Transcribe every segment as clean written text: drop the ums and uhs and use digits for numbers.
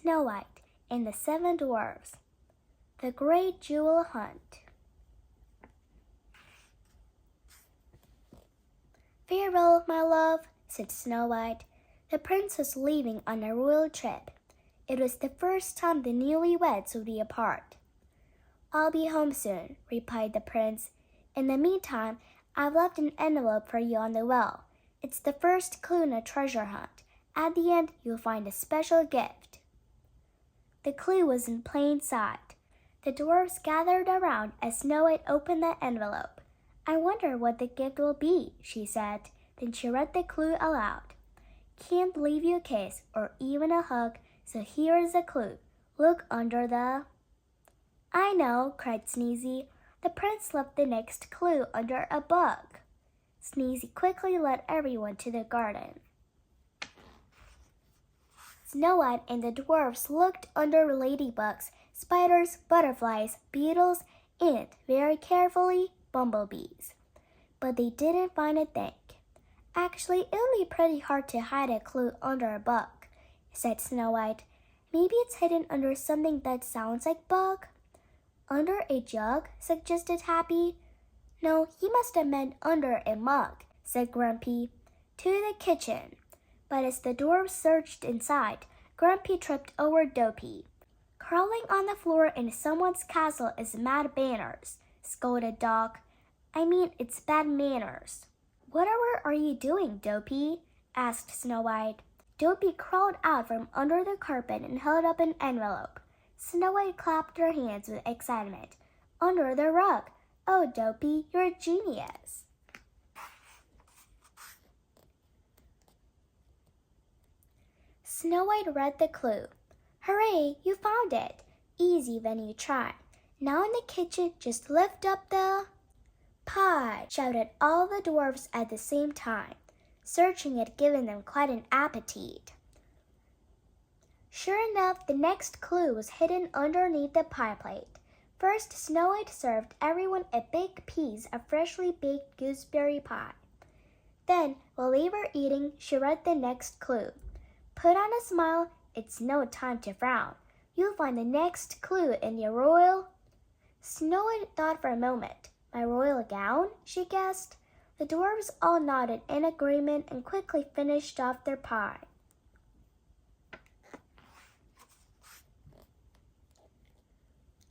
Snow White and the Seven Dwarfs. The Great Jewel Hunt. "Farewell, my love," said Snow White. The prince was leaving on a royal trip. It was the first time the newlyweds would be apart. "I'll be home soon," replied the prince. "In the meantime, I've left an envelope for you on the well. It's the first clue in a treasure hunt. At the end, you'll find a special gift." The clue was in plain sight. The dwarfs gathered around as Snow White opened the envelope. "I wonder what the gift will be," she said. Then she read the clue aloud. "Can't leave you a kiss or even a hug, so here is the clue. Look under the—" "I know," cried Sneezy. "The prince left the next clue under a bug." Sneezy quickly led everyone to the garden. Snow White and the dwarfs looked under ladybugs, spiders, butterflies, beetles, and, very carefully, bumblebees. But they didn't find a thing. "Actually, it would be pretty hard to hide a clue under a bug," said Snow White. "Maybe it's hidden under something that sounds like bug." "Under a jug?" suggested Happy. "No, he must have meant under a mug," said Grumpy. "To the kitchen." But as the dwarfs searched inside, Grumpy tripped over Dopey. "Crawling on the floor in someone's castle is mad manners," scolded Dog. "I mean, it's bad manners." "Whatever are you doing, Dopey?" asked Snow White. Dopey crawled out from under the carpet and held up an envelope. Snow White clapped her hands with excitement. "Under the rug! Oh, Dopey, you're a genius!" Snow White read the clue. "Hooray, you found it! Easy when you try. Now in the kitchen, just lift up the—" "Pie!" shouted all the dwarfs at the same time. Searching had given them quite an appetite. Sure enough, the next clue was hidden underneath the pie plate. First, Snow White served everyone a big piece of freshly baked gooseberry pie. Then, while they were eating, she read the next clue. "Put on a smile, it's no time to frown. You'll find the next clue in your royal—" Snow White thought for a moment. "My royal gown?" she guessed. The dwarves all nodded in agreement and quickly finished off their pie.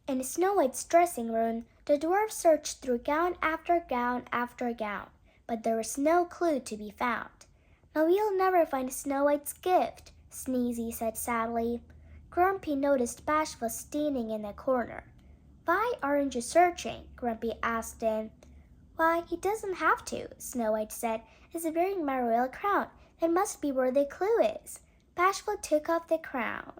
In Snow White's dressing room, the dwarfs searched through gown after gown after gown, but there was no clue to be found. "Now we'll never find Snow White's gift," Sneezy said sadly. Grumpy noticed Bashful standing in the corner. "Why aren't you searching?" Grumpy asked him. "Why, he doesn't have to," Snow White said. "He's wearing my royal crown. That must be where the clue is." Bashful took off the crown.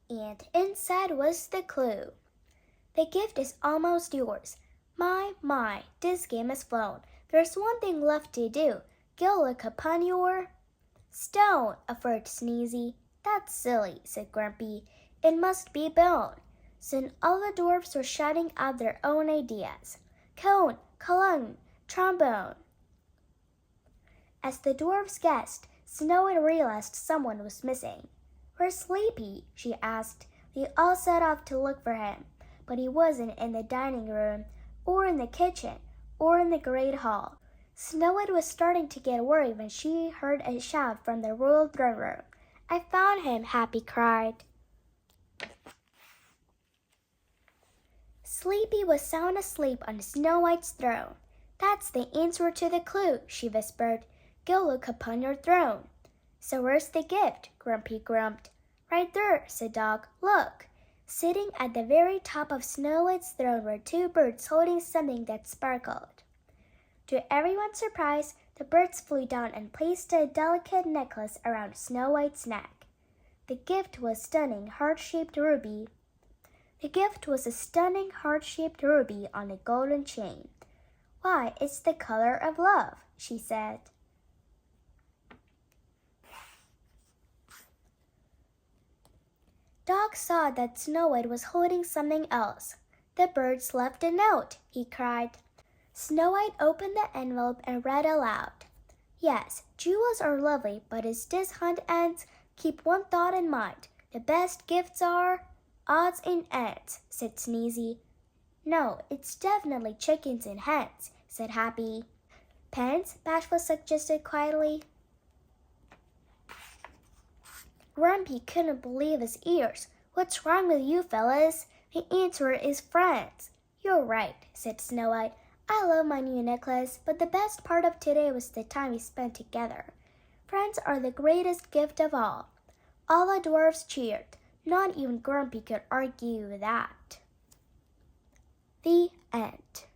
And inside was the clue. "The gift is almost yours. My, this game has flown. There's one thing left to do. Go look upon your—" "Stone," averred Sneezy. "That's silly," said Grumpy. "It must be bone." Soon all the dwarfs were shouting out their own ideas. "Cone, cologne, trombone." As the dwarfs guessed, Snow White realized someone was missing. "Where's Sleepy?" she asked. They all set off to look for him, but he wasn't in the dining room, or in the kitchen, or in the great hall. Snow White was starting to get worried when she heard a shout from the royal throne room. "I found him!" Happy cried. Sleepy was sound asleep on Snow White's throne. "That's the answer to the clue," she whispered. "Go look upon your throne." "So where's the gift?" Grumpy grumped. "Right there," said Dog. "Look." Sitting at the very top of Snow White's throne were two birds holding something that sparkled. To everyone's surprise, the birds flew down and placed a delicate necklace around Snow White's neck. The gift was a stunning heart-shaped ruby on a golden chain. "Why, it's the color of love," she said. Dog saw that Snow White was holding something else. "The birds left a note," he cried. Snow White opened the envelope and read aloud. Yes, jewels are lovely, but as this hunt ends, keep one thought in mind. The best gifts are odds and ends, said Sneezy. No, it's definitely chickens and hens, said Happy. Pens? Bashful suggested quietly. Grumpy couldn't believe his ears. What's wrong with you fellas? The answer is friends. You're right, said Snow White. I love my new necklace, but the best part of today was the time we spent together. Friends are the greatest gift of all. All the dwarfs cheered. Not even Grumpy could argue with that. The end.